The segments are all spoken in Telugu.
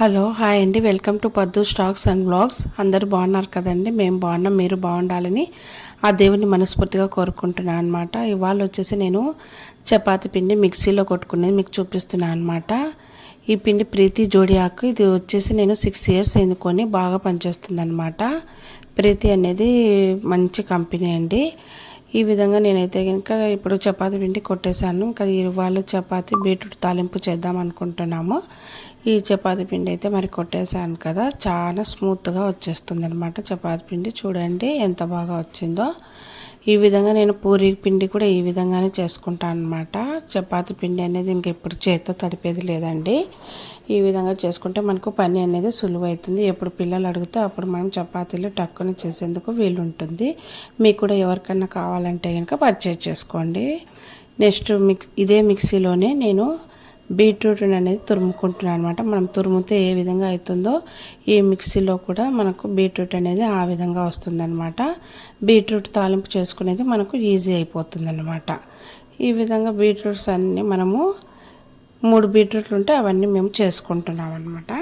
హలో హాయ్ అండి, వెల్కమ్ టు పద్దు స్టాక్స్ అండ్ బ్లాగ్స్. అందరూ బాగున్నారు కదండి. మేము బాగున్నాం, మీరు బాగుండాలని ఆ దేవుని మనస్ఫూర్తిగా కోరుకుంటున్నాను అనమాట. ఇవాళ వచ్చేసి నేను చపాతి పిండి మిక్సీలో కొట్టుకునేది మీకు చూపిస్తున్నాను అనమాట. ఈ పిండి ప్రీతి జోడియాక్, ఇది వచ్చేసి నేను 6 years ఎన్నుకొని బాగా పనిచేస్తుంది అనమాట. ప్రీతి అనేది మంచి కంపెనీ అండి. ఈ విధంగా నేనైతే కనుక ఇప్పుడు చపాతీ పిండి కొట్టేశాను. ఇంకా ఇవాళ చపాతీ బీట్రూట్ తాలింపు చేద్దాం అనుకుంటున్నాము. ఈ చపాతీ పిండి అయితే మరి కొట్టేశాను కదా, చాలా స్మూత్గా వచ్చేస్తుంది అనమాట. చపాతీ పిండి చూడండి ఎంత బాగా వచ్చిందో. ఈ విధంగా నేను పూరీ పిండి కూడా ఈ విధంగానే చేసుకుంటాను అనమాట. చపాతీ పిండి అనేది ఇంకెప్పుడు చేత్తో తడిపేది లేదండి. ఈ విధంగా చేసుకుంటే మనకు పని అనేది సులువవుతుంది. ఎప్పుడు పిల్లలు అడిగితే అప్పుడు మనం చపాతీలు టక్కుని చేసేందుకు వీలుంటుంది. మీకు కూడా ఎవరికన్నా కావాలంటే కనుక పర్చేజ్ చేసుకోండి. నెక్స్ట్ ఇదే మిక్సీలోనే నేను బీట్రూట్ అనేది తురుముకుంటున్నాను అనమాట. మనం తురుముతే ఏ విధంగా అవుతుందో ఈ మిక్సీలో కూడా మనకు బీట్రూట్ అనేది ఆ విధంగా వస్తుందన్నమాట. బీట్రూట్ తాలింపు చేసుకునేది మనకు ఈజీ అయిపోతుంది అనమాట. ఈ విధంగా బీట్రూట్స్ అన్నీ మనము 3 బీట్రూట్లు ఉంటే అవన్నీ మేము చేసుకుంటున్నాం అనమాట.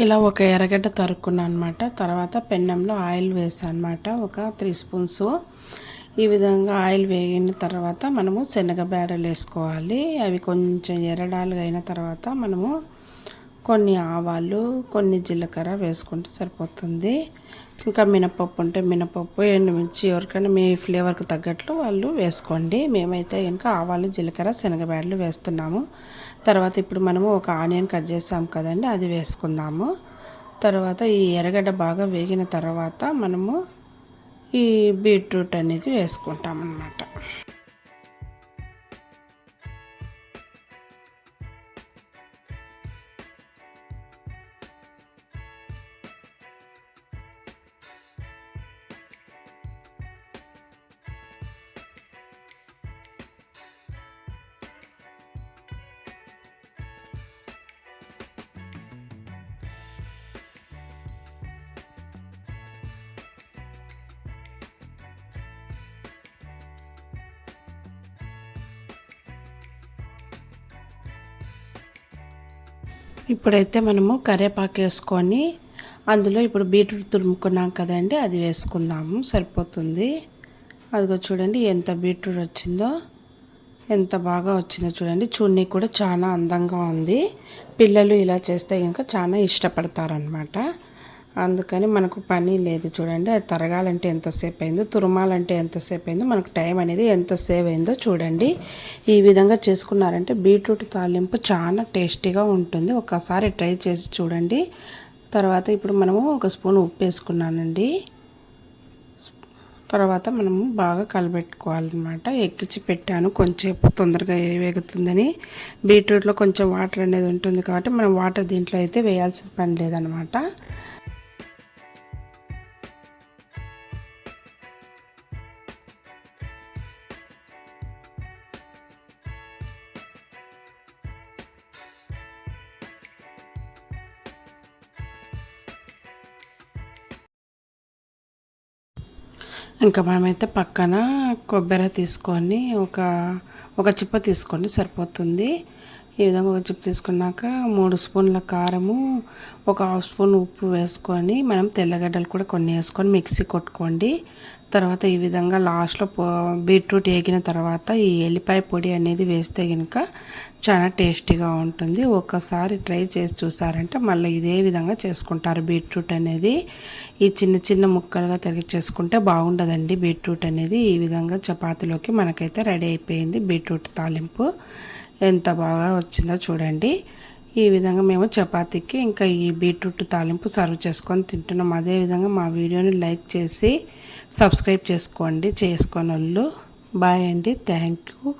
ఇలా ఒక ఎర్రగడ్డ తరుక్కున్నాను అనమాట. తర్వాత పెన్నంలో ఆయిల్ వేసాను అనమాట, ఒక 3 స్పూన్స్. ఈ విధంగా ఆయిల్ వేగిన తర్వాత మనము శనగ బేడలు వేసుకోవాలి. అవి కొంచెం ఎర్రడాలుగా అయిన తర్వాత మనము కొన్ని ఆవాలు, కొన్ని జీలకర్ర వేసుకుంటే సరిపోతుంది. ఇంకా మినపప్పు ఉంటే మినపప్పు, ఎండుమిర్చి, ఎవరికైనా మీ ఫ్లేవర్కి తగ్గట్లు వాళ్ళు వేసుకోండి. మేమైతే ఇంకా ఆవాలు, జీలకర్ర, శనగబేడలు వేస్తున్నాము. తర్వాత ఇప్పుడు మనము ఒక ఆనియన్ కట్ చేసాం కదండి, అది వేసుకుందాము. తర్వాత ఈ ఎర్రగడ్డ బాగా వేగిన తర్వాత మనము ఈ బీట్రూట్ అనేది వేసుకుంటాం అన్నమాట. ఇప్పుడైతే మనము కరివేపాకు వేసుకొని అందులో ఇప్పుడు బీట్రూట్ తురుముకున్నాం కదండి, అది వేసుకుందాము, సరిపోతుంది. అదిగో చూడండి ఎంత బీట్రూట్ వచ్చిందో, ఎంత బాగా వచ్చిందో చూడండి. చూడనీకి కూడా చాలా అందంగా ఉంది. పిల్లలు ఇలా చేస్తే కనుక చాలా ఇష్టపడతారనమాట. అందుకని మనకు పని లేదు. చూడండి, అది తరగాలంటే ఎంతసేపు అయిందో, తురుమాలంటే ఎంతసేపు అయిందో, మనకు టైం అనేది ఎంత సేవ్ అయిందో చూడండి. ఈ విధంగా చేసుకున్నారంటే బీట్రూట్ తాలింపు చాలా టేస్టీగా ఉంటుంది. ఒకసారి ట్రై చేసి చూడండి. తర్వాత ఇప్పుడు మనము 1 స్పూన్ ఉప్పు వేసుకున్నానండి. తర్వాత మనము బాగా కలబెట్టుకోవాలన్నమాట. ఎక్కించి పెట్టాను కొంచెంసేపు తొందరగా వేగుతుందని. బీట్రూట్లో కొంచెం వాటర్ అనేది ఉంటుంది కాబట్టి మనం వాటర్ దీంట్లో అయితే వేయాల్సిన పని లేదనమాట. ఇంకా మనమైతే పక్కన కొబ్బరి తీసుకొని ఒక చిప్ప తీసుకోండి, సరిపోతుంది. ఈ విధంగా ఒక చిప్ప తీసుకున్నాక 3 స్పూన్ల కారము, ఒక 1/2 స్పూన్ ఉప్పు వేసుకొని మనం తెల్లగడ్డలు కూడా కొన్ని వేసుకొని మిక్సీ కొట్టుకోండి. తర్వాత ఈ విధంగా లాస్ట్లో బీట్రూట్ వేగిన తర్వాత ఈ ఎల్లిపాయ పొడి అనేది వేస్తే కనుక చాలా టేస్టీగా ఉంటుంది. ఒకసారి ట్రై చేసి చూసారంటే మళ్ళీ ఇదే విధంగా చేసుకుంటారు. బీట్రూట్ అనేది ఈ చిన్న చిన్న ముక్కలుగా తరిగి చేసుకుంటే బాగుండదండి. బీట్రూట్ అనేది ఈ విధంగా చపాతీలోకి మనకైతే రెడీ అయిపోయింది. బీట్రూట్ తాలింపు ఎంత బాగా వచ్చిందో చూడండి. ఈ విధంగా మేము చపాతీకి ఇంకా ఈ బీట్రూట్ తాలింపు సర్వ్ చేసుకొని తింటున్నాం. అదేవిధంగా మా వీడియోని లైక్ చేసి సబ్స్క్రైబ్ చేసుకోండి, చేసుకోని వాళ్ళు. బాయ్ అండి, థ్యాంక్ యూ.